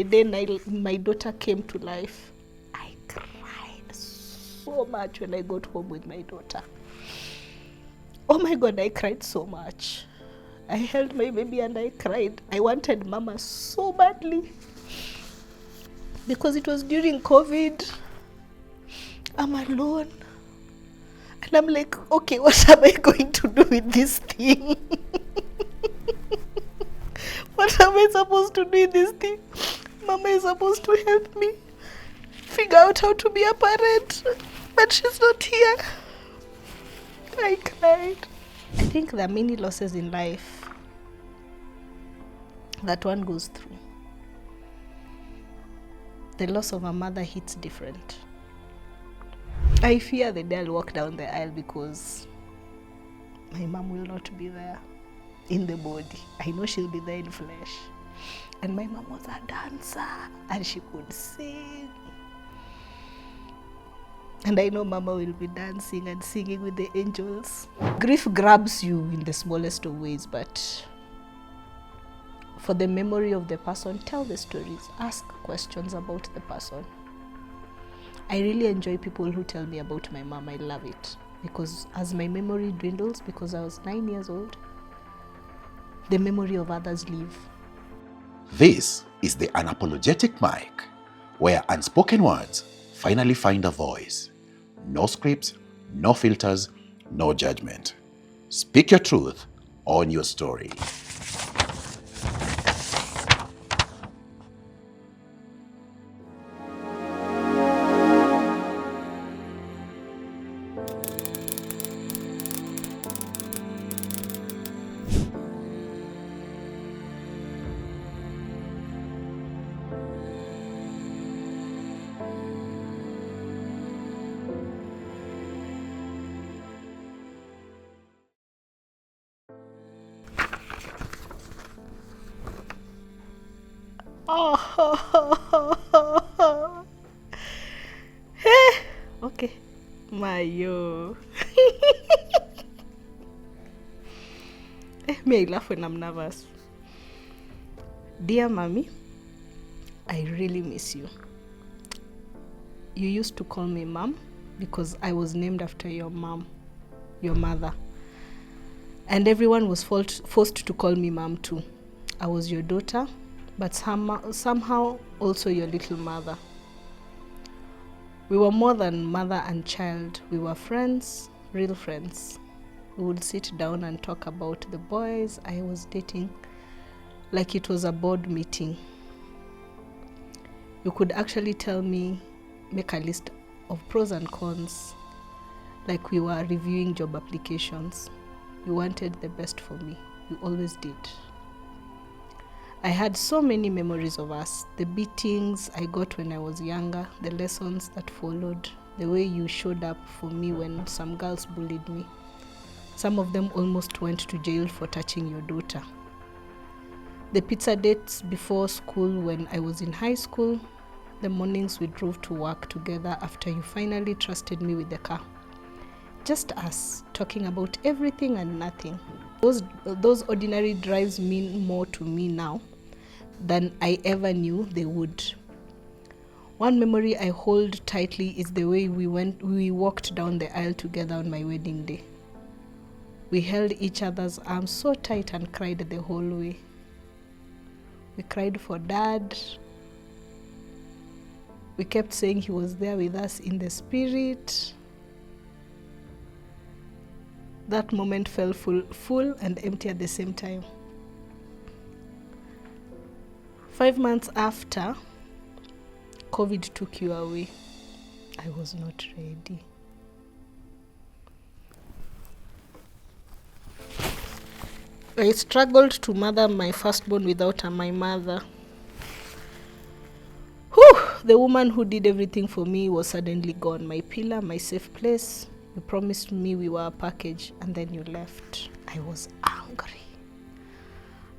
the day my daughter came to life, I cried so much when I got home with my daughter. Oh my God, I cried so much. I held my baby and I cried. I wanted mama so badly because it was during COVID. I'm alone. And I'm like, okay, what am I going to do with this thing? What am I supposed to do with this thing? Mama is supposed to help me figure out how to be a parent, but she's not here. I cried. I think there are many losses in life that one goes through. The loss of a mother hits different. I fear the day I'll walk down the aisle because my mom will not be there in the body. I know she'll be there in flesh. And my mom was a dancer and she could sing. And I know mama will be dancing and singing with the angels. Grief grabs you in the smallest of ways, but for the memory of the person, tell the stories, ask questions about the person. I really enjoy people who tell me about my mom. I love it. Because as my memory dwindles, because I was 9 years old, the memory of others live. This is the Unapologetic mic, where unspoken words finally find a voice. No scripts, no filters, no judgment. Speak your truth, own your story. Oh, okay, Mayo. Me, I laugh when I'm nervous. Dear mommy, I really miss you. You used to call me mom because I was named after your mom, your mother. And everyone was forced to call me mom too. I was your daughter, but somehow also your little mother. We were more than mother and child. We were friends, real friends. We would sit down and talk about the boys I was dating like it was a board meeting. You could actually tell me, make a list of pros and cons, like we were reviewing job applications. You wanted the best for me. You always did. I had so many memories of us, the beatings I got when I was younger, the lessons that followed, the way you showed up for me when some girls bullied me. Some of them almost went to jail for touching your daughter. The pizza dates before school when I was in high school, the mornings we drove to work together after you finally trusted me with the car. Just us, talking about everything and nothing. Those ordinary drives mean more to me now than I ever knew they would. One memory I hold tightly is the way we walked down the aisle together on my wedding day. We held each other's arms so tight and cried the whole way. We cried for Dad. We kept saying he was there with us in the spirit. That moment felt full and empty at the same time. 5 months after, COVID took you away. I was not ready. I struggled to mother my firstborn without my mother. The woman who did everything for me was suddenly gone. My pillar, my safe place. You promised me we were a package and then you left. I was angry.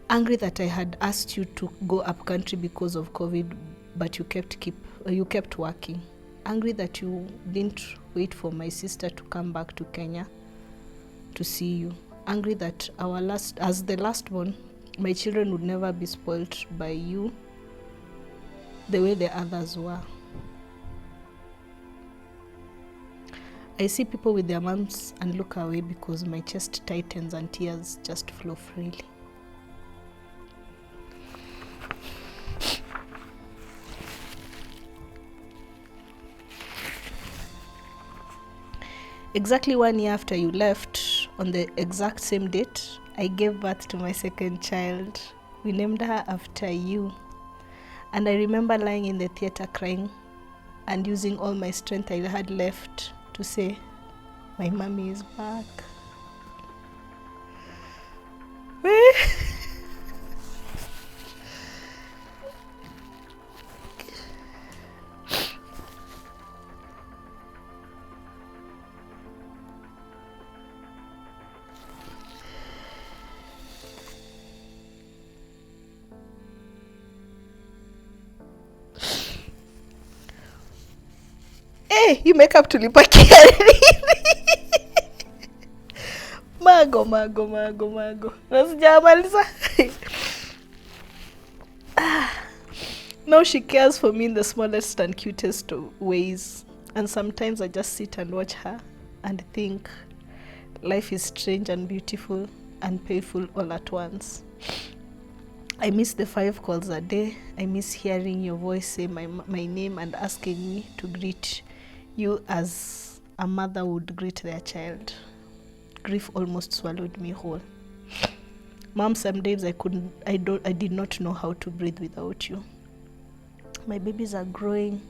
Angry that I had asked you to go up country because of COVID, but you kept working. Angry that you didn't wait for my sister to come back to Kenya to see you. Angry that as the last one, my children would never be spoiled by you the way the others were. I see people with their moms and look away because my chest tightens and tears just flow freely. Exactly 1 year after you left, on the exact same date, I gave birth to my second child. We named her after you. And I remember lying in the theater crying and using all my strength I had left to say, my mommy is back. Hey, you make up tulipakia mago nasijamaliza. Now she cares for me in the smallest and cutest ways, and sometimes I just sit and watch her and think life is strange and beautiful and painful all at once. I miss the 5 calls a day. I miss hearing your voice say my name and asking me to greet you as a mother would greet their child. Grief almost swallowed me whole. Mom, some days I did not know how to breathe without you. My babies are growing.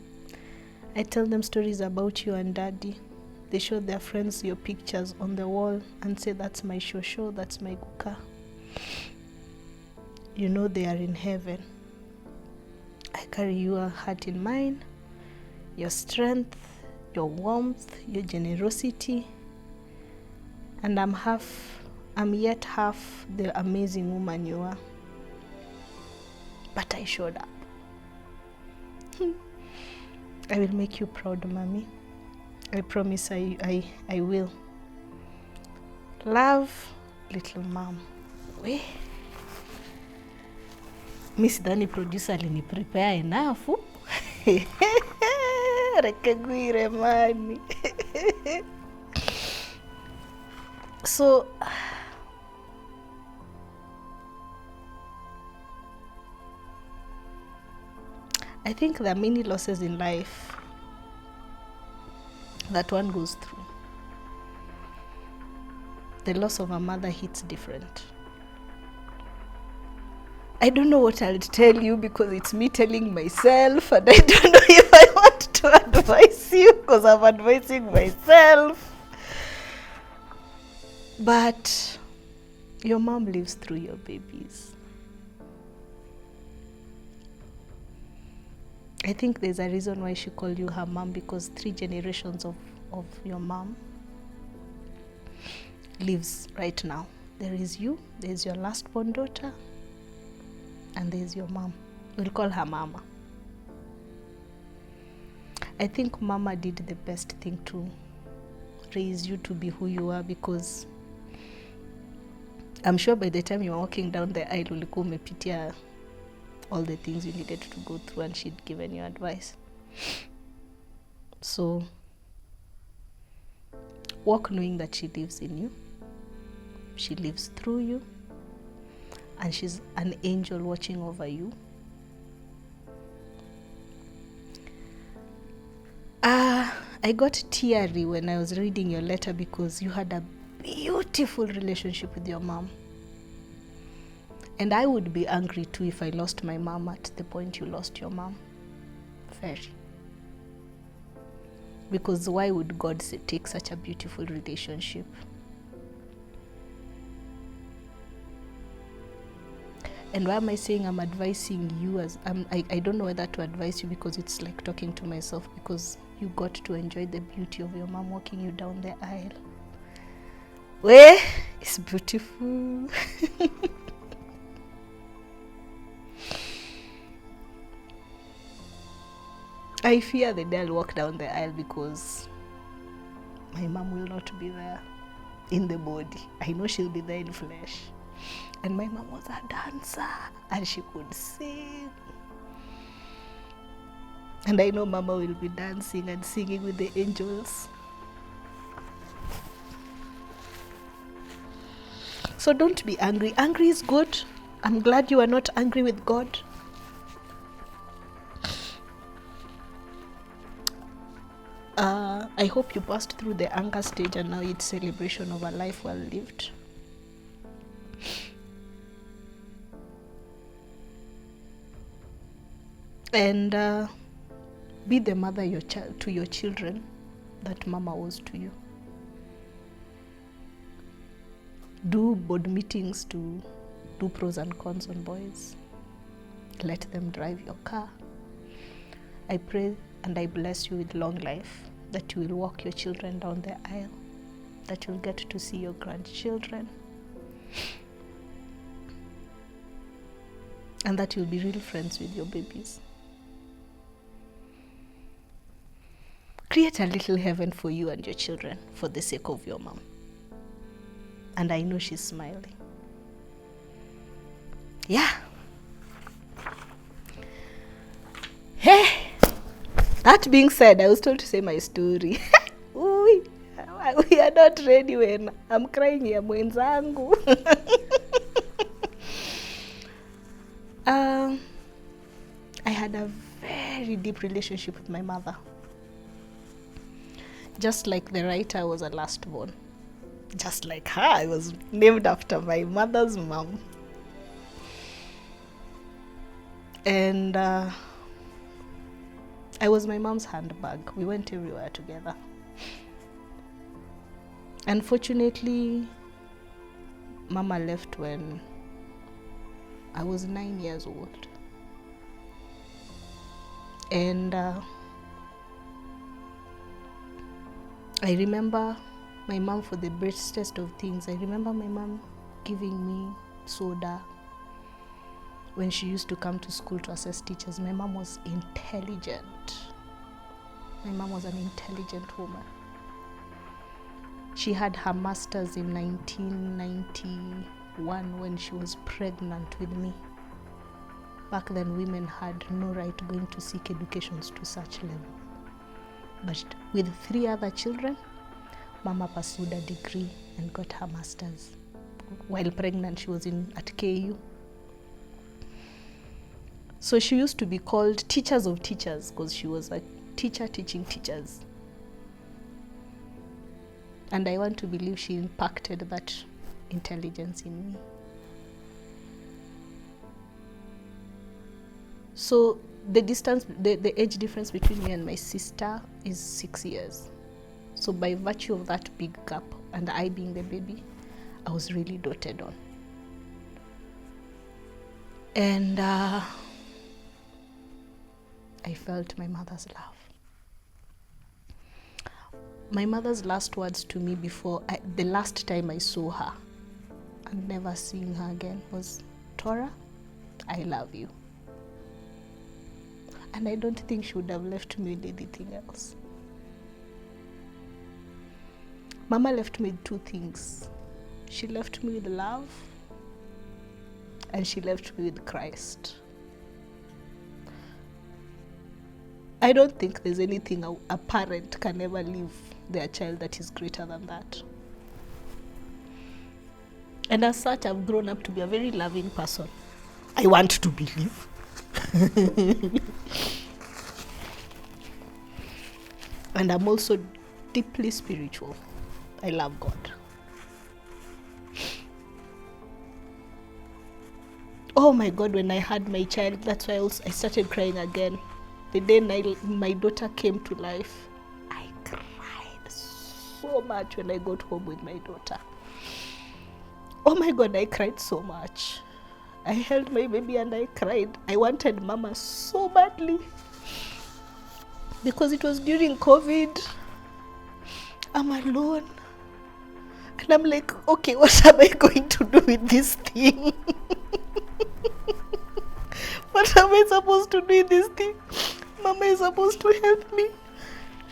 I tell them stories about you and daddy. They show their friends your pictures on the wall and say, that's my shosho, that's my guka. You know they are in heaven. I carry your heart in mine, your strength, your warmth, your generosity, and I'm yet half the amazing woman you are. But I showed up. I will make you proud, mommy. I promise I will. Love, little mom. We. Miss Dani producer alini prepare enough. Rekagwire mani. So I think there are many losses in life that one goes through. The loss of a mother hits different. I don't know what I'll tell you because it's me telling myself, and I don't know if I want to advise you because I'm advising myself. But your mom lives through your babies. I think there's a reason why she called you her mom, because 3 generations of your mom lives right now. There is you, there's your last born daughter, and there's your mom. We'll call her Mama. I think Mama did the best thing to raise you to be who you are, because I'm sure by the time you were walking down the aisle, ulikuwa umepitia all the things you needed to go through, and she'd given you advice. So walk knowing that she lives in you, she lives through you, and she's an angel watching over you. I got teary when I was reading your letter because you had a beautiful relationship with your mom. And I would be angry too if I lost my mom at the point you lost your mom. Very. Because why would God take such a beautiful relationship? And why am I saying I'm advising you as I don't know whether to advise you, because it's like talking to myself, because you got to enjoy the beauty of your mom walking you down the aisle. Well, it's beautiful. I fear the day I'll walk down the aisle because my mom will not be there in the body. I know she'll be there in flesh. And my mom was a dancer and she could sing. And I know Mama will be dancing and singing with the angels. So don't be angry. Angry is good. I'm glad you are not angry with God. I hope you passed through the anger stage and now it's celebration of a life well lived. And be the mother to your children that Mama was to you. Do board meetings to do pros and cons on boys. Let them drive your car. I pray and I bless you with long life, that you will walk your children down the aisle, that you'll get to see your grandchildren, and that you'll be real friends with your babies. Create a little heaven for you and your children for the sake of your mom. And I know she's smiling. Yeah. Hey, that being said, I was told to say my story. We are not ready when I'm crying here, mwenzangu. I had a very deep relationship with my mother. Just like the writer was a lastborn. Just like her, I was named after my mother's mom. And I was my mom's handbag. We went everywhere together. Unfortunately, Mama left when I was 9 years old. And I remember my mom, for the bestest of things, I remember my mom giving me soda when she used to come to school to assess teachers. My mom was intelligent. My mom was an intelligent woman. She had her master's in 1991 when she was pregnant with me. Back then, women had no right going to seek educations to such level. But with 3 other children, Mama pursued a degree and got her master's. While pregnant, she was at KU. So she used to be called teachers of teachers because she was a teacher teaching teachers. And I want to believe she impacted that intelligence in me. So the age difference between me and my sister is 6 years. So by virtue of that big gap, and I being the baby, I was really doted on. And I felt my mother's love. My mother's last words to me the last time I saw her and never seeing her again was, "Torah, I love you." And I don't think she would have left me with anything else. Mama left me with 2 things. She left me with love, and she left me with Christ. I don't think there's anything a parent can ever leave their child that is greater than that. And as such, I've grown up to be a very loving person. I want to believe. And I'm also deeply spiritual. I love God. Oh my God, when I had my child, that's why I started crying again. The day my daughter came to life, I cried so much when I got home with my daughter. Oh my God, I cried so much. I held my baby and I cried. I wanted Mama so badly. Because it was during COVID. I'm alone. And I'm like, okay, what am I going to do with this thing? What am I supposed to do with this thing? Mama is supposed to help me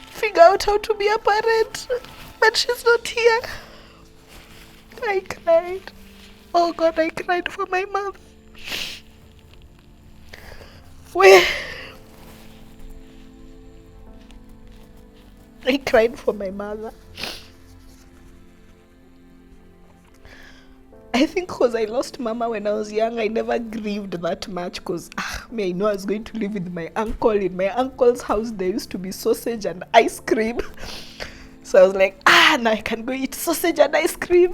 figure out how to be a parent, but she's not here. I cried. Oh God, I cried for my mother. cried for my mother. I think because I lost Mama when I was young, I never grieved that much because I know I was going to live with my uncle. In my uncle's house, there used to be sausage and ice cream. So I was like, now I can go eat sausage and ice cream.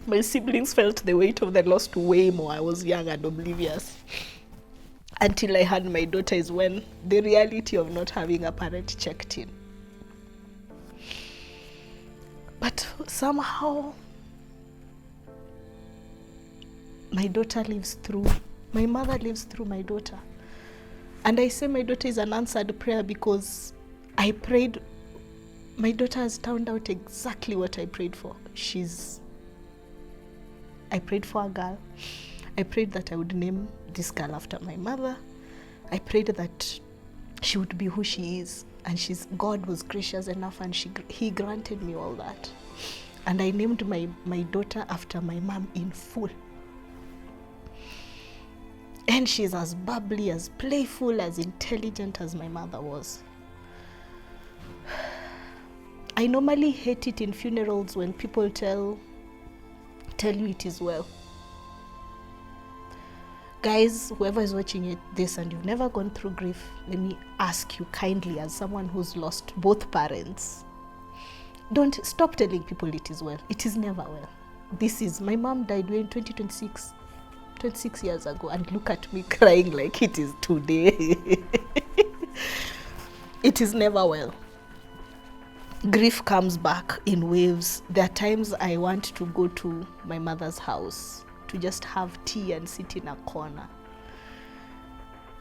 My siblings felt the weight of the loss way more. I was young and oblivious. Until I had my daughter is when the reality of not having a parent checked in. But somehow, my daughter lives through, my mother lives through my daughter. And I say my daughter is an answered prayer because I prayed, my daughter has turned out exactly what I prayed for. I prayed for a girl. I prayed that I would name this girl after my mother. I prayed that she would be who she is. And God was gracious enough and he granted me all that. And I named my daughter after my mom in full. And she's as bubbly, as playful, as intelligent as my mother was. I normally hate it in funerals when people tell you it is well. Guys, whoever is watching this and you've never gone through grief, let me ask you kindly as someone who's lost both parents, don't stop telling people it is well. It is never well. My mom died in 2026, 26 years ago, and look at me crying like it is today. It is never well. Grief comes back in waves. There are times I want to go to my mother's house to just have tea and sit in a corner.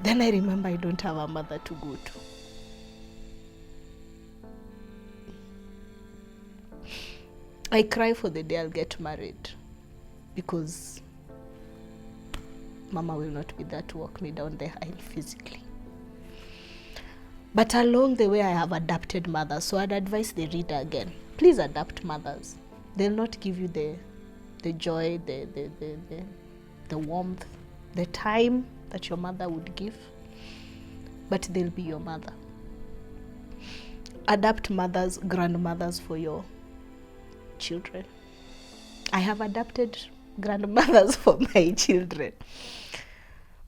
Then I remember I don't have a mother to go to. I cry for the day I'll get married because Mama will not be there to walk me down the aisle physically. But along the way, I have adopted mothers, so I'd advise the reader again, please adopt mothers. They'll not give you the joy, the warmth, the time that your mother would give, but they'll be your mother. Adopt mothers, grandmothers for your children. I have adopted grandmothers for my children.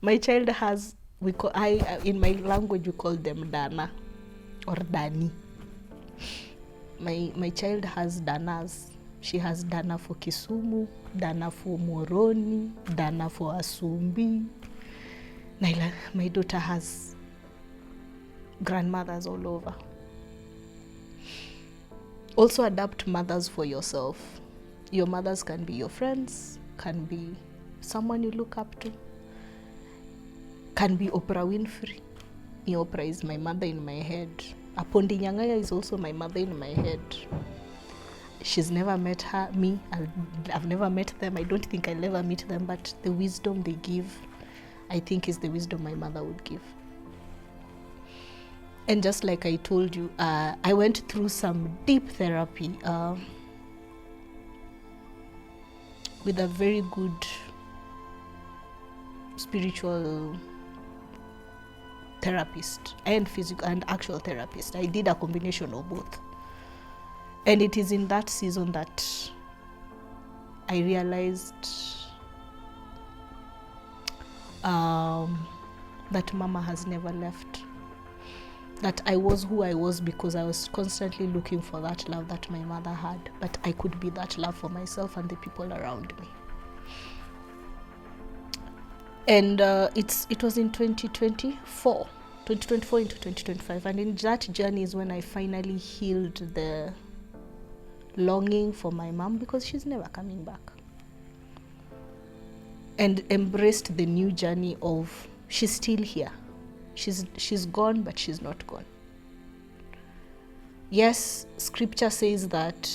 My child has, in my language we call them Dana or Dani. My child has Danas. She has Dana for Kisumu, Dana for Moroni, Dana for Asumbi. Naila, my daughter has grandmothers all over. Also adopt mothers for yourself. Your mothers can be your friends, can be someone you look up to, can be Oprah Winfrey. Oprah is my mother in my head. Apondi Nyangaya is also my mother in my head. She's never met me. I've never met them. I don't think I'll ever meet them, but the wisdom they give, I think, is the wisdom my mother would give. And just like I told you, I went through some deep therapy with a very good spiritual therapist and physical and actual therapist. I did a combination of both. And it is in that season that I realized that Mama has never left. That I was who I was because I was constantly looking for that love that my mother had, but I could be that love for myself and the people around me. And it was in 2024 into 2025, and in that journey is when I finally healed the longing for my mom because she's never coming back, and embraced the new journey of she's still here. She's gone, but she's not gone. Yes, scripture says that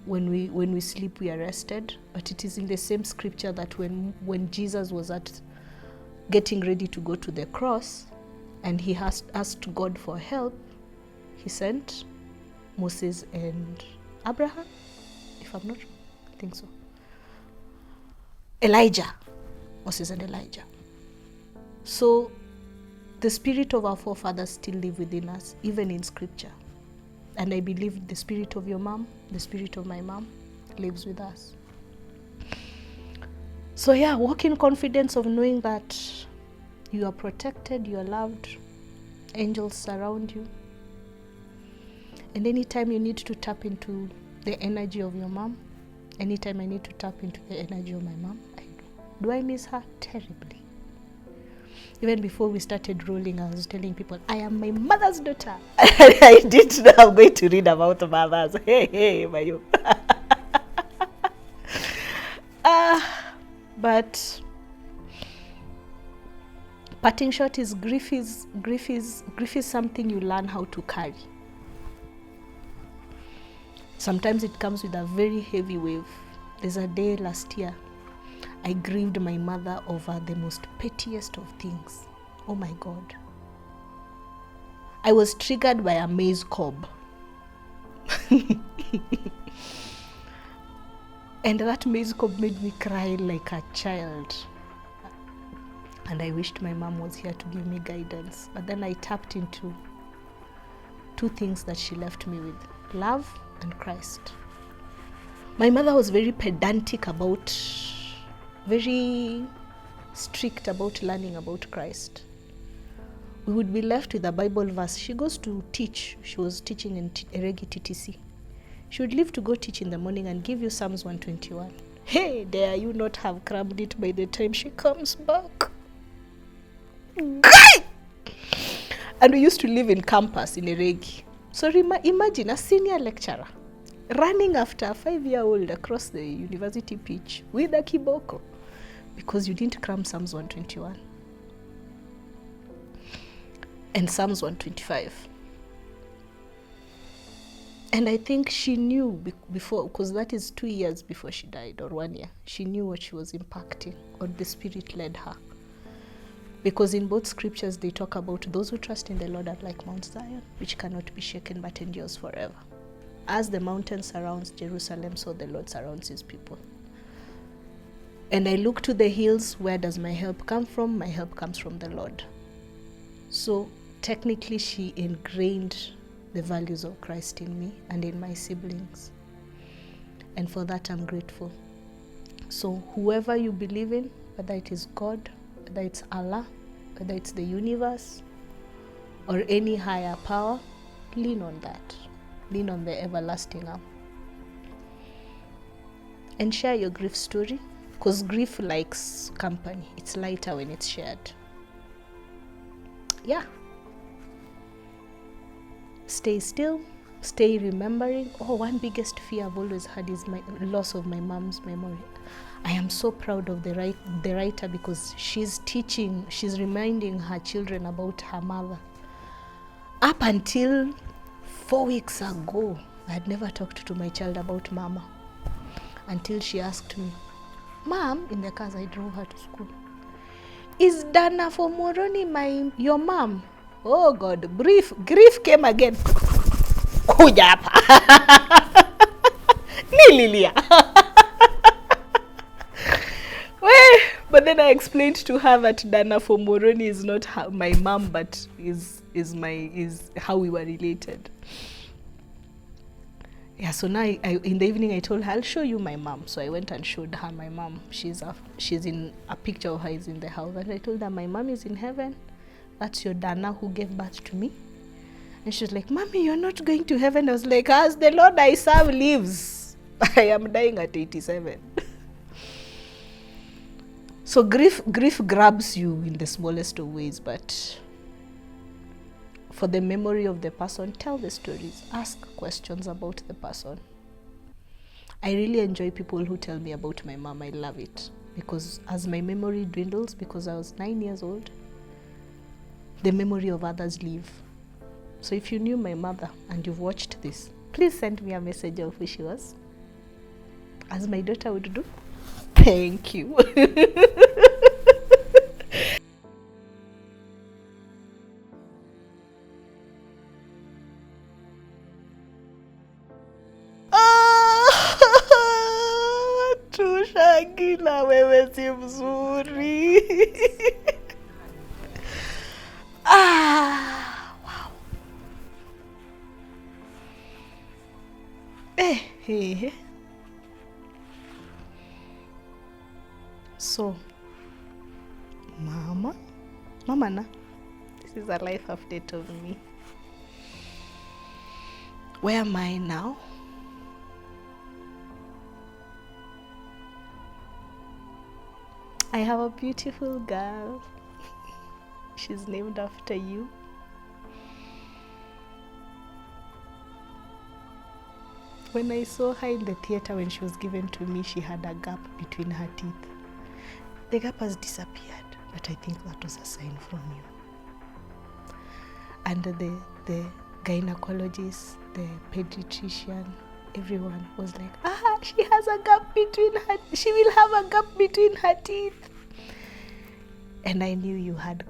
when we sleep we are rested, but it is in the same scripture that when Jesus was getting ready to go to the cross and he asked God for help, he sent Moses and Abraham, if I'm not wrong, I think so. Moses and Elijah. So the spirit of our forefathers still live within us, even in scripture. And I believe the spirit of your mom, the spirit of my mom, lives with us. So yeah, walk in confidence of knowing that you are protected, you are loved, angels surround you. And anytime you need to tap into the energy of your mom, anytime I need to tap into the energy of my mom, I do. Do I miss her? Terribly. Even before we started rolling, I was telling people, I am my mother's daughter. I didn't know I'm going to read about mothers. Hey, Mayo. But parting short is grief is something you learn how to carry. Sometimes it comes with a very heavy wave. There's a day last year, I grieved my mother over the most pettiest of things. Oh my God. I was triggered by a maize cob. And that maize cob made me cry like a child. And I wished my mom was here to give me guidance. But then I tapped into two things that she left me with: love and Christ. My mother was very pedantic very strict about learning about Christ. We would be left with a Bible verse. She goes to teach. She was teaching in Eregi TTC. She would leave to go teach in the morning and give you Psalms 121. Hey, dare you not have crammed it by the time she comes back. Guy! And we used to live in campus in Eregi. So imagine a senior lecturer running after a 5-year-old across the university pitch with a kiboko because you didn't cram Psalms 121 and Psalms 125. And I think she knew before, because that is 2 years before she died, or 1 year. She knew what she was impacting, or the Spirit led her. Because in both scriptures, they talk about those who trust in the Lord are like Mount Zion, which cannot be shaken but endures forever. As the mountain surrounds Jerusalem, so the Lord surrounds his people. And I look to the hills, where does my help come from? My help comes from the Lord. So technically, she ingrained the values of Christ in me and in my siblings. And for that, I'm grateful. So whoever you believe in, whether it is God, whether it's Allah, whether it's the universe, or any higher power, lean on that. Lean on the everlasting arm. And share your grief story, because grief likes company. It's lighter when it's shared. Yeah. Stay still. Stay remembering. Oh, one biggest fear I've always had is my loss of my mom's memory. I am so proud of the writer, because she's reminding her children about her mother. Up until 4 weeks ago, I had never talked to my child about Mama, until she asked me, Mom, in the cars I drove her to school, is Dana for Moroni your mom? Oh God, grief came again. Kuja hapa. Nililia. But then I explained to her that Dana for Moroni is not my mom, but is how we were related. Yeah, so now in the evening I told her, I'll show you my mom. So I went and showed her my mom. She's in a picture of her is in the house. And I told her, my mom is in heaven. That's your Dana who gave birth to me. And she was like, Mommy, you're not going to heaven. I was like, as the Lord I serve lives, I am dying at 87. So grief grabs you in the smallest of ways, but for the memory of the person, tell the stories, ask questions about the person. I really enjoy people who tell me about my mom. I love it, because as my memory dwindles, because I was 9 years old, the memory of others live. So if you knew my mother and you've watched this, please send me a message of who she was, as my daughter would do. Thank you. Tushangila, wewe si mzuri. Hey. So, Mama na, this is a life update of me. Where am I now? I have a beautiful girl. She's named after you. When I saw her in the theater when she was given to me, she had a gap between her teeth. The gap has disappeared, but I think that was a sign from you. And the gynecologist, the pediatrician, everyone was like, she has a gap between her, she will have a gap between her teeth. And I knew you had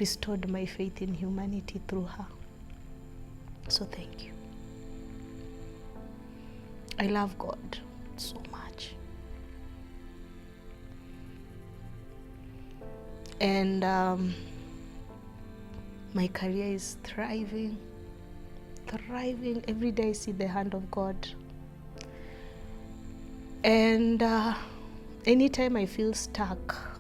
restored my faith in humanity through her. So thank you. I love God so much. And my career is thriving. Every day I see the hand of God. And anytime I feel stuck,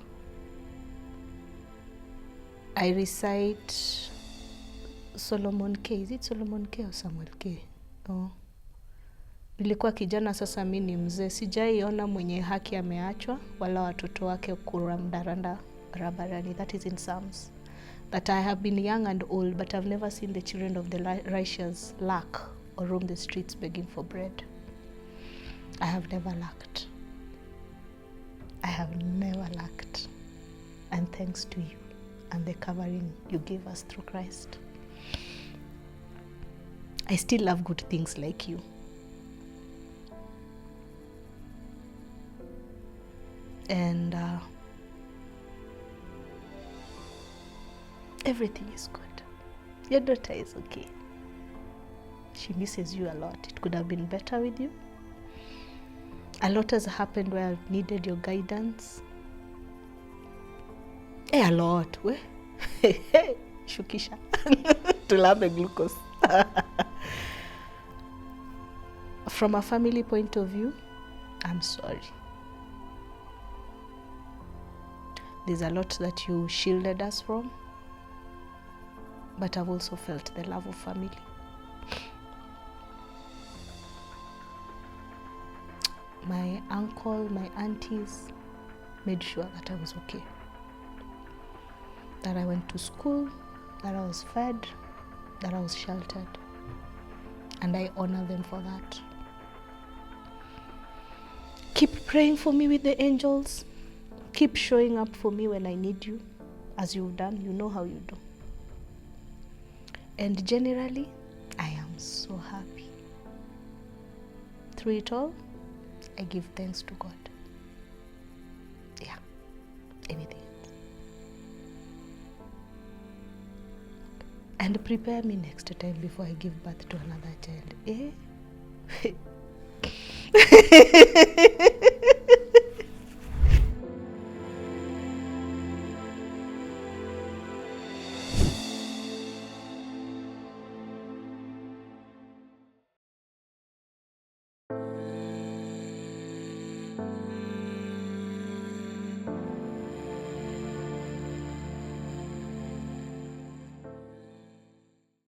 I recite Solomon K. Is it Solomon K or Samuel K? Oh. Nilikuwa kijana, sasa mimi ni mzee. Sijaiona mwenye haki ameachwa wala watoto wake kurandaranda barabarani. That is in Psalms. That I have been young and old, but I've never seen the children of the righteous lack or roam the streets begging for bread. I have never lacked. I have never lacked. And thanks to you and the covering you gave us through Christ. I still love good things like you. And everything is good. Your daughter is okay. She misses you a lot. It could have been better with you. A lot has happened where I've needed your guidance. A lot. Shukisha. Tulambe glucose. From a family point of view, I'm sorry. There's a lot that you shielded us from, but I've also felt the love of family. My uncle, my aunties made sure that I was okay. That I went to school, that I was fed, that I was sheltered. And I honor them for that. Keep praying for me with the angels. Keep showing up for me when I need you, as you've done. You know how you do. And generally, I am so happy. Through it all, I give thanks to God. Yeah, anything else. And prepare me next time before I give birth to another child. Eh?